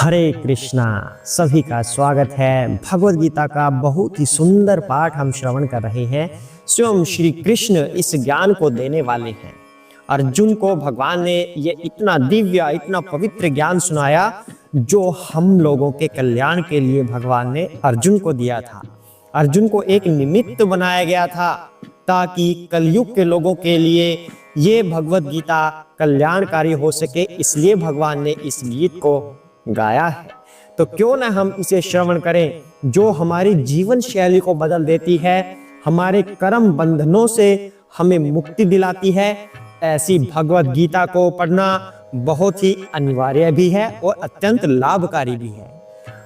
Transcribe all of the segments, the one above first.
हरे कृष्णा। सभी का स्वागत है। भगवत गीता का बहुत ही सुंदर पाठ हम श्रवण कर रहे हैं। स्वयं श्री कृष्ण इस ज्ञान को देने वाले हैं। अर्जुन को भगवान ने ये इतना दिव्य, इतना पवित्र ज्ञान सुनाया जो हम लोगों के कल्याण के लिए भगवान ने अर्जुन को दिया था। अर्जुन को एक निमित्त बनाया गया था ताकि कलयुग के लोगों के लिए ये भगवत गीता कल्याणकारी हो सके, इसलिए भगवान ने इस गीत को गाया है। तो क्यों ना हम इसे श्रवण करें, जो हमारी जीवन शैली को बदल देती है, हमारे कर्म बंधनों से हमें मुक्ति दिलाती है। ऐसी भगवत गीता को पढ़ना बहुत ही अनिवार्य भी है और अत्यंत लाभकारी भी है।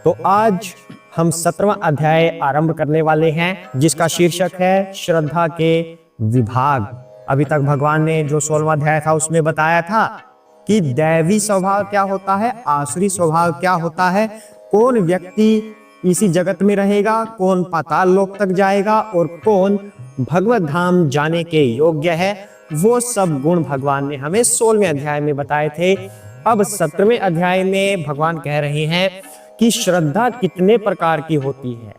तो आज हम 17वां अध्याय आरंभ करने वाले हैं, जिसका शीर्षक है श्रद्धा के विभाग। अभी तक भगवान ने जो 16वां अध्याय था उसमें बताया था कि दैवी स्वभाव क्या होता है, आसुरी स्वभाव क्या होता है, कौन व्यक्ति इसी जगत में रहेगा, कौन पाताल लोक तक जाएगा और कौन भगवत धाम जाने के योग्य है। वो सब गुण भगवान ने हमें 16वें अध्याय में बताए थे। अब 17वें अध्याय में भगवान कह रहे हैं कि श्रद्धा कितने प्रकार की होती है।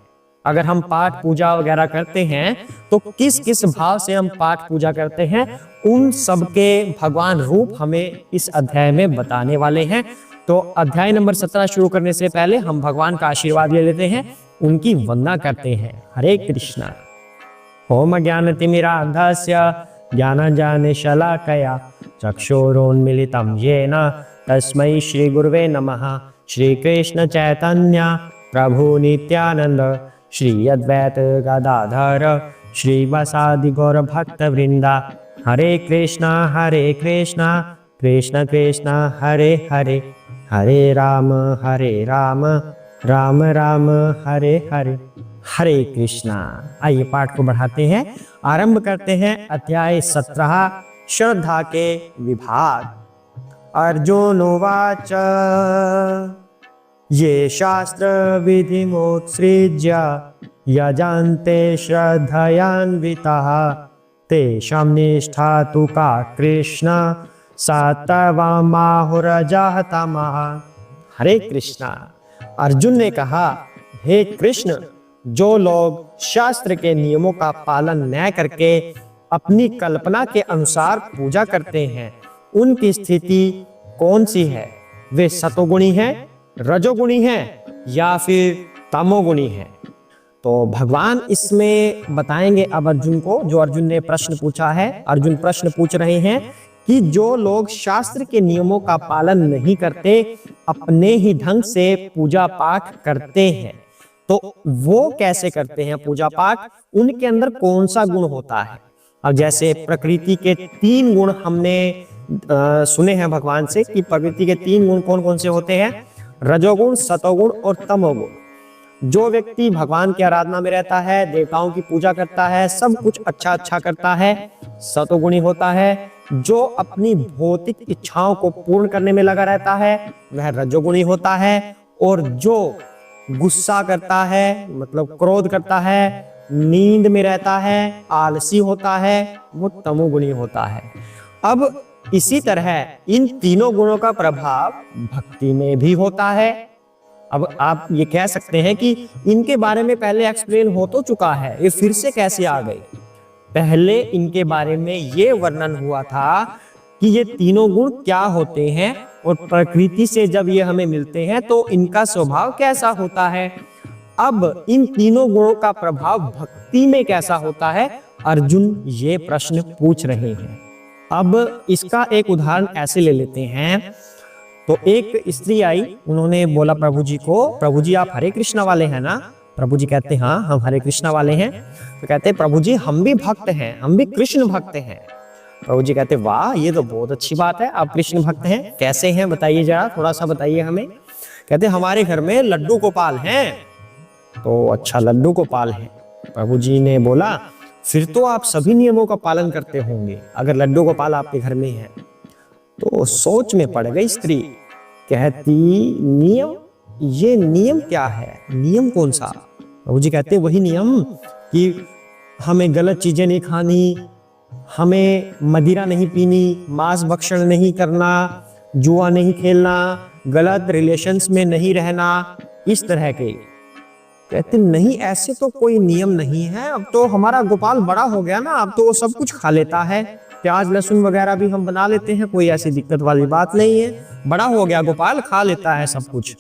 अगर हम पाठ पूजा वगैरह करते हैं तो किस किस भाव से हम पाठ पूजा करते हैं, उन सब के भगवान रूप हमें इस अध्याय में बताने वाले हैं। तो अध्याय नंबर 17 शुरू करने से पहले हम भगवान का आशीर्वाद ले लेते हैं, उनकी वंदना करते हैं। हरे कृष्णा। ओम ज्ञानतिमिरान्धस्य ज्ञानाञ्जनशलाकया चक्षुरुन्मीलितं येन तस्मै श्री गुरुवे नमः। श्री कृष्ण चैतन्य प्रभु नित्यानंद श्री अद्वैत गदाधर श्रीवासादि गौर भक्त वृंदा। हरे कृष्णा कृष्ण कृष्ण हरे हरे, हरे राम राम राम हरे हरे। हरे कृष्णा। आइए पाठ को बढ़ाते हैं, आरंभ करते हैं अध्याय 17 श्रद्धा के विभाग। अर्जुनोवाच ये शास्त्र विधिमुत्सृज्य यजन्ते श्रद्धयान्विताः तेषां निष्ठा तु का कृष्ण सा तवामाहुरजः तमः। हरे कृष्णा। अर्जुन ने कहा, हे कृष्ण, जो लोग शास्त्र के नियमों का पालन न करके अपनी कल्पना के अनुसार पूजा करते हैं, उनकी स्थिति कौन सी है? वे सतोगुणी हैं, रजोगुणी हैं या फिर तमोगुणी हैं? तो भगवान इसमें बताएंगे अब अर्जुन को, जो अर्जुन ने प्रश्न पूछा है। अर्जुन प्रश्न पूछ रहे हैं कि जो लोग शास्त्र के नियमों का पालन नहीं करते, अपने ही ढंग से पूजा पाठ करते हैं, तो वो कैसे करते हैं पूजा पाठ? उनके अंदर कौन सा गुण होता है? अब जैसे प्रकृति के 3 गुण हमने सुने हैं भगवान से कि प्रकृति के 3 गुण कौन कौन से होते हैं? रजोगुण, सतोगुण और तमोगुण। जो व्यक्ति भगवान की आराधना में रहता है, देवताओं की पूजा करता है, सब कुछ अच्छा करता है, सतोगुणी होता है। जो अपनी भौतिक इच्छाओं को पूर्ण करने में लगा रहता है, वह रजोगुणी होता है। और जो गुस्सा करता है, मतलब क्रोध करता है, नींद में रहता है, आलसी होता है, वो तमोगुणी होता है। अब इसी तरह इन तीनों गुणों का प्रभाव भक्ति में भी होता है। अब आप ये कह सकते हैं कि इनके बारे में पहले एक्सप्लेन हो तो चुका है, ये फिर से कैसे आ गए? पहले इनके बारे में ये वर्णन हुआ था कि ये तीनों गुण क्या होते हैं और प्रकृति से जब ये हमें मिलते हैं तो इनका स्वभाव कैसा होता है। अब इन तीनों गुणों का प्रभाव भक्ति में कैसा होता है, अर्जुन ये प्रश्न पूछ रहे हैं। अब इसका एक उदाहरण ऐसे ले लेते हैं। तो एक स्त्री आई, उन्होंने बोला प्रभु जी को, प्रभु जी आप हरे कृष्णा वाले हैं ना? प्रभु जी कहते हाँ, हम हरे कृष्णा वाले हैं। तो कहते प्रभु जी हम भी भक्त हैं, हम भी कृष्ण भक्त हैं। प्रभु जी कहते वाह, ये तो बहुत अच्छी बात है, आप कृष्ण भक्त हैं। कैसे हैं बताइए, जरा थोड़ा सा बताइए हमें। कहते हमारे घर में लड्डू गोपाल हैं। तो अच्छा, लड्डू गोपाल हैं। प्रभु जी ने बोला फिर तो आप सभी नियमों का पालन करते होंगे, अगर लड्डू गोपाल आपके घर में है। तो सोच में पड़ गई स्त्री, कहती नियम, ये नियम क्या है? नियम कौन सा? प्रभु जी कहते वही नियम कि हमें गलत चीजें नहीं खानी, हमें मदिरा नहीं पीनी, मांस भक्षण नहीं करना, जुआ नहीं खेलना, गलत रिलेशंस में नहीं रहना, इस तरह के। कहते नहीं, ऐसे तो कोई नियम नहीं है, अब तो हमारा गोपाल बड़ा हो गया ना, अब तो वो सब कुछ खा लेता है, प्याज लहसुन वगैरह भी हम बना लेते हैं, कोई ऐसी दिक्कत वाली बात नहीं है, बड़ा हो गया गोपाल, खा लेता है सब कुछ।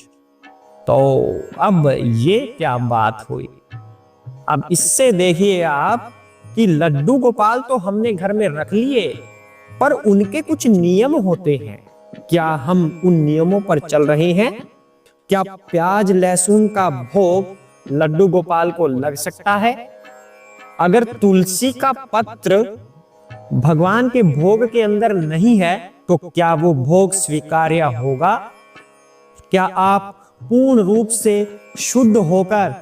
तो अब ये क्या बात हुई? अब इससे देखिए आप कि लड्डू गोपाल तो हमने घर में रख लिए, पर उनके कुछ नियम होते हैं। क्या हम उन नियमों पर चल रहे हैं? क्या प्याज लहसुन का भोग लड्डू गोपाल को लग सकता है? अगर तुलसी का पत्र भगवान के भोग के अंदर नहीं है तो क्या वो भोग स्वीकार्य होगा? क्या आप पूर्ण रूप से शुद्ध होकर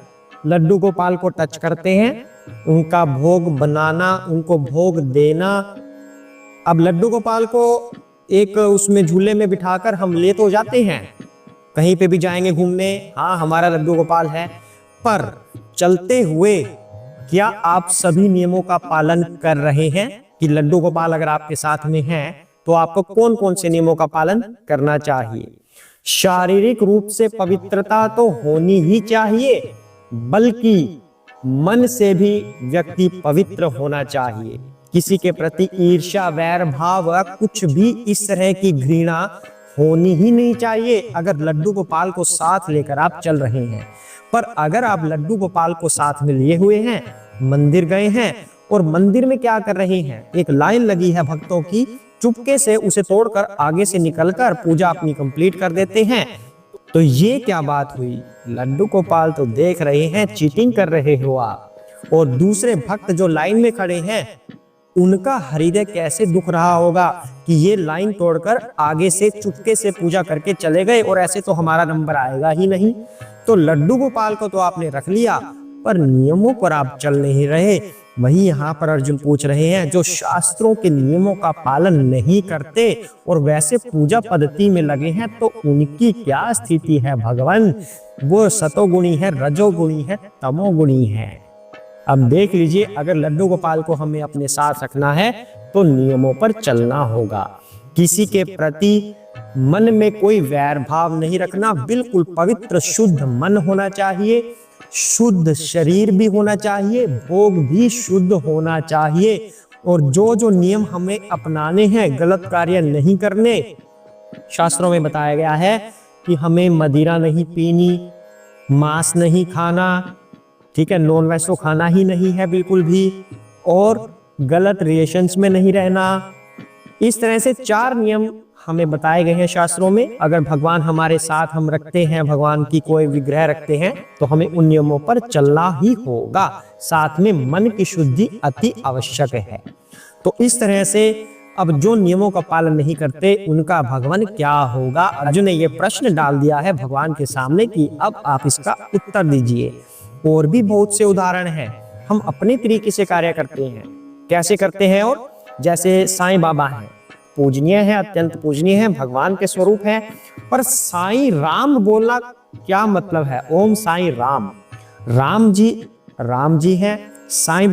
लड्डू गोपाल को टच करते हैं, उनका भोग बनाना, उनको भोग देना? अब लड्डू गोपाल को एक उसमें झूले में बिठाकर हम ले तो जाते हैं, कहीं पे भी जाएंगे घूमने, हाँ हमारा लड्डू गोपाल है, पर चलते हुए क्या आप सभी नियमों का पालन कर रहे हैं? कि लड्डू गोपाल अगर आपके साथ में है तो आपको कौन कौन से नियमों का पालन करना चाहिए? शारीरिक रूप से पवित्रता तो होनी ही चाहिए, बल्कि मन से भी व्यक्ति पवित्र होना चाहिए। किसी के प्रति ईर्ष्या, वैर भाव, कुछ भी इस तरह की घृणा होनी ही नहीं चाहिए अगर लड्डू गोपाल को साथ लेकर आप चल रहे हैं। पर अगर आप लड्डू गोपाल को साथ में लिए हुए हैं, मंदिर गए हैं और मंदिर में क्या कर रहे हैं, एक लाइन लगी है भक्तों की, चुपके से उसे तोड़कर आगे से निकलकर पूजा अपनी कंप्लीट कर देते हैं, तो ये क्या बात हुई? लड्डू गोपाल तो देख रहे हैं, चीटिंग कर रहे हो आप। और दूसरे भक्त जो लाइन में खड़े हैं, उनका हृदय कैसे दुख रहा होगा कि ये लाइन तोड़कर आगे से चुपके से पूजा करके चले गए और ऐसे तो हमारा नंबर आएगा ही नहीं। तो लड्डू गोपाल को तो आपने रख लिया, पर नियमों पर आप चल नहीं रहे। वही यहाँ पर अर्जुन पूछ रहे हैं, जो शास्त्रों के नियमों का पालन नहीं करते और वैसे पूजा पद्धति में लगे हैं, तो उनकी क्या स्थिति है भगवान? वो सतोगुणी है, रजोगुणी है, तमोगुणी है। अब देख लीजिए, अगर लड्डू गोपाल को हमें अपने साथ रखना है तो नियमों पर चलना होगा। किसी के प्रति मन में कोई वैर भाव नहीं रखना, बिल्कुल पवित्र शुद्ध मन होना चाहिए, शुद्ध शरीर भी होना चाहिए, भोग भी शुद्ध होना चाहिए। और जो जो नियम हमें अपनाने हैं, गलत कार्य नहीं करने, शास्त्रों में बताया गया है कि हमें मदिरा नहीं पीनी, मांस नहीं खाना, ठीक है, नॉन वेज तो खाना ही नहीं है बिल्कुल भी, और गलत रिलेशंस में नहीं रहना। इस तरह से 4 नियम हमें बताए गए हैं शास्त्रों में। अगर भगवान हमारे साथ हम रखते हैं, भगवान की कोई विग्रह रखते हैं, तो हमें उन नियमों पर चलना ही होगा। साथ में मन की शुद्धि अति आवश्यक है। तो इस तरह से अब जो नियमों का पालन नहीं करते, उनका भगवान क्या होगा? अर्जुन ने ये प्रश्न डाल दिया है भगवान के सामने कि अब आप इसका उत्तर दीजिए। और भी बहुत से उदाहरण हैं, हम अपने तरीके से कार्य करते हैं। कैसे करते हैं? और जैसे साईं बाबा हैं, पूजनीय है, अत्यंत पूजनीय है, भगवान के स्वरूप है, पर साईं राम बोलना क्या मतलब है? ओम साईं राम, राम जी है, साईं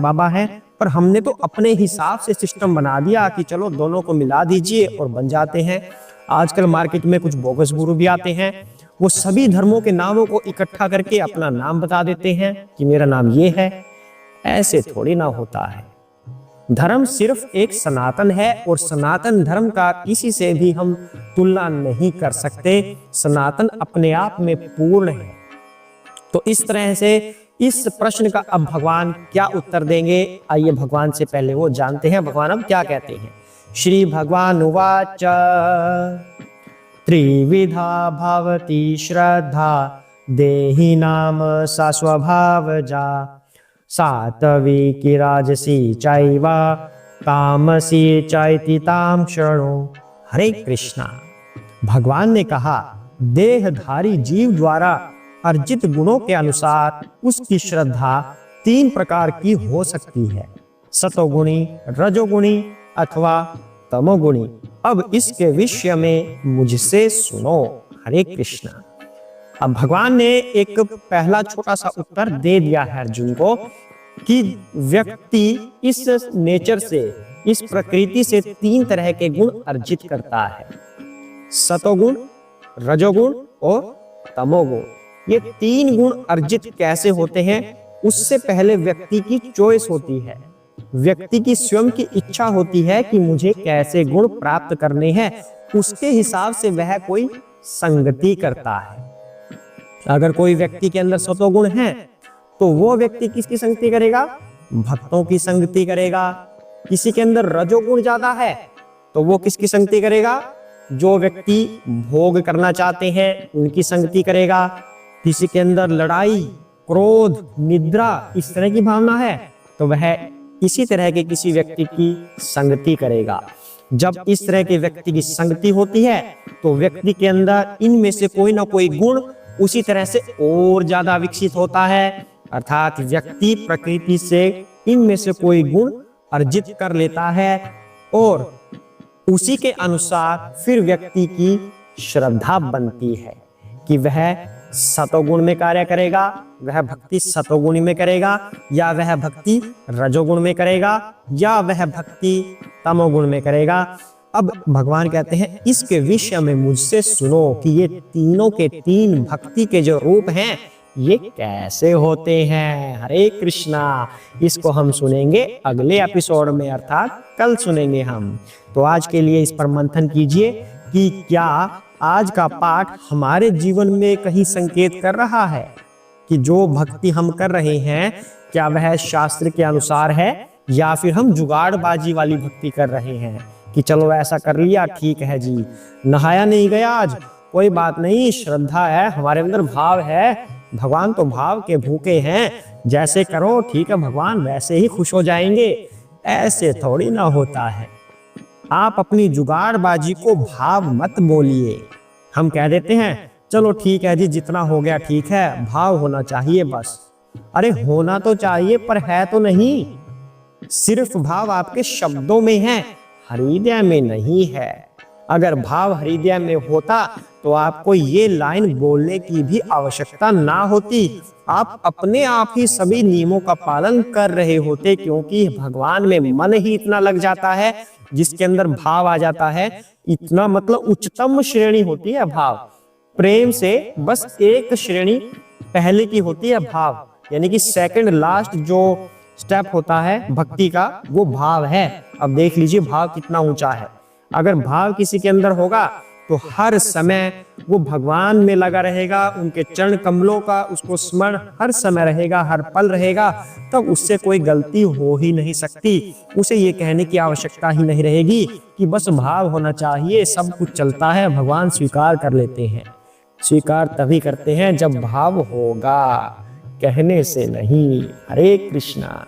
बाबा है, पर हमने तो अपने हिसाब से सिस्टम बना दिया कि चलो दोनों को मिला दीजिए और बन जाते हैं। आजकल मार्केट में कुछ बोगस गुरु भी आते हैं, वो सभी धर्मों के नामों को इकट्ठा करके अपना नाम बता देते हैं कि मेरा नाम ये है। ऐसे थोड़ी ना होता है। धर्म सिर्फ एक सनातन है और सनातन धर्म का किसी से भी हम तुलना नहीं कर सकते। सनातन अपने आप में पूर्ण है। तो इस तरह से इस प्रश्न का अब भगवान क्या उत्तर देंगे, आइए भगवान से पहले वो जानते हैं भगवान अब क्या कहते हैं। श्री भगवान उवाच त्रिविधा भवति श्रद्धा देहि नाम सा स्वभावजा सात्विकी राजसी चैव तामसी चैति तां शृणु। हरे कृष्णा। भगवान ने कहा, देहधारी जीव द्वारा अर्जित गुणों के अनुसार उसकी श्रद्धा 3 प्रकार की हो सकती है, सतोगुणी, रजोगुणी अथवा तमोगुणी। अब इसके विषय में मुझसे सुनो। हरे कृष्णा। अब भगवान ने एक पहला छोटा सा उत्तर दे दिया है अर्जुन को कि व्यक्ति इस नेचर से, इस प्रकृति से 3 तरह के गुण अर्जित करता है। सतोगुण, रजोगुण और तमोगुण। ये 3 गुण अर्जित कैसे होते हैं, उससे पहले व्यक्ति की चॉइस होती है, व्यक्ति की स्वयं की इच्छा होती है कि मुझे कैसे गुण प्राप्त करने हैं, उसके हिसाब से वह कोई संगति करता है। अगर कोई व्यक्ति के अंदर सतोगुण है तो वो व्यक्ति किसकी संगति करेगा, भक्तों की संगति करेगा। किसी के अंदर रजोगुण ज्यादा है तो वो किसकी संगति करेगा, जो व्यक्ति भोग करना चाहते हैं उनकी संगति करेगा। किसी के अंदर लड़ाई, क्रोध, निद्रा इस तरह की भावना है तो वह इसी तरह के किसी व्यक्ति की संगति करेगा। जब इस तरह के व्यक्ति की संगति होती है तो व्यक्ति के अंदर इनमें से कोई ना कोई गुण उसी तरह से और ज्यादा विकसित होता है, अर्थात व्यक्ति प्रकृति से इनमें से कोई गुण अर्जित कर लेता है और उसी के अनुसार फिर व्यक्ति की श्रद्धा बनती है कि वह सतोगुण में कार्य करेगा, वह भक्ति सतोगुण में करेगा, या वह भक्ति रजोगुण में करेगा, या वह भक्ति तमोगुण में करेगा। अब भगवान कहते हैं इसके विषय में मुझसे सुनो कि ये तीनों के तीन भक्ति के जो रूप हैं ये कैसे होते हैं। हरे कृष्णा। इसको हम सुनेंगे अगले एपिसोड में, अर्थात कल सुनेंगे हम। तो आज के लिए इस पर मंथन कीजिए कि क्या आज का पाठ हमारे जीवन में कहीं संकेत कर रहा है कि जो भक्ति हम कर रहे हैं क्या वह शास्त्र के अनुसार है, या फिर हम जुगाड़बाजी वाली भक्ति कर रहे हैं कि चलो ऐसा कर लिया ठीक है जी, नहाया नहीं गया आज कोई बात नहीं, श्रद्धा है, हमारे अंदर भाव है, भगवान तो भाव के भूखे हैं, जैसे करो ठीक है भगवान वैसे ही खुश हो जाएंगे। ऐसे थोड़ी ना होता है। आप अपनी जुगाड़बाजी को भाव मत बोलिए। हम कह देते हैं चलो ठीक है जी जितना हो गया ठीक है, भाव होना चाहिए बस। अरे होना तो चाहिए पर है तो नहीं, सिर्फ भाव आपके शब्दों में है, हृदय में नहीं है। अगर भाव हृदय में होता तो आपको ये लाइन बोलने की भी आवश्यकता ना होती, आप अपने आप ही सभी नियमों का पालन कर रहे होते, क्योंकि भगवान में मन ही इतना लग जाता है, जिसके अंदर भाव आ जाता है इतना, मतलब उच्चतम श्रेणी होती है भाव। प्रेम से बस एक श्रेणी पहले की होती है भाव, यानी कि सेकंड लास्ट जो स्टेप होता है भक्ति का वो भाव है। अब देख लीजिए भाव कितना ऊंचा है। अगर भाव किसी के अंदर होगा तो हर समय वो भगवान में लगा रहेगा, उनके चरण कमलों का उसको स्मरण हर समय रहेगा, हर पल रहेगा, तब उससे कोई गलती हो ही नहीं सकती। उसे ये कहने की आवश्यकता ही नहीं रहेगी कि बस भाव होना चाहिए, सब कुछ चलता है। भगवान स्वीकार कर लेते हैं, स्वीकार तभी करते हैं जब भाव होगा, कहने से नहीं। हरे कृष्णा।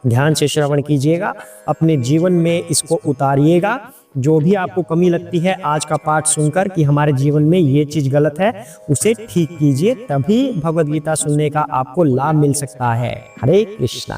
ध्यान से श्रवण कीजिएगा, अपने जीवन में इसको उतारिएगा। जो भी आपको कमी लगती है आज का पाठ सुनकर कि हमारे जीवन में ये चीज गलत है, उसे ठीक कीजिए, तभी भगवद गीता सुनने का आपको लाभ मिल सकता है। हरे कृष्णा।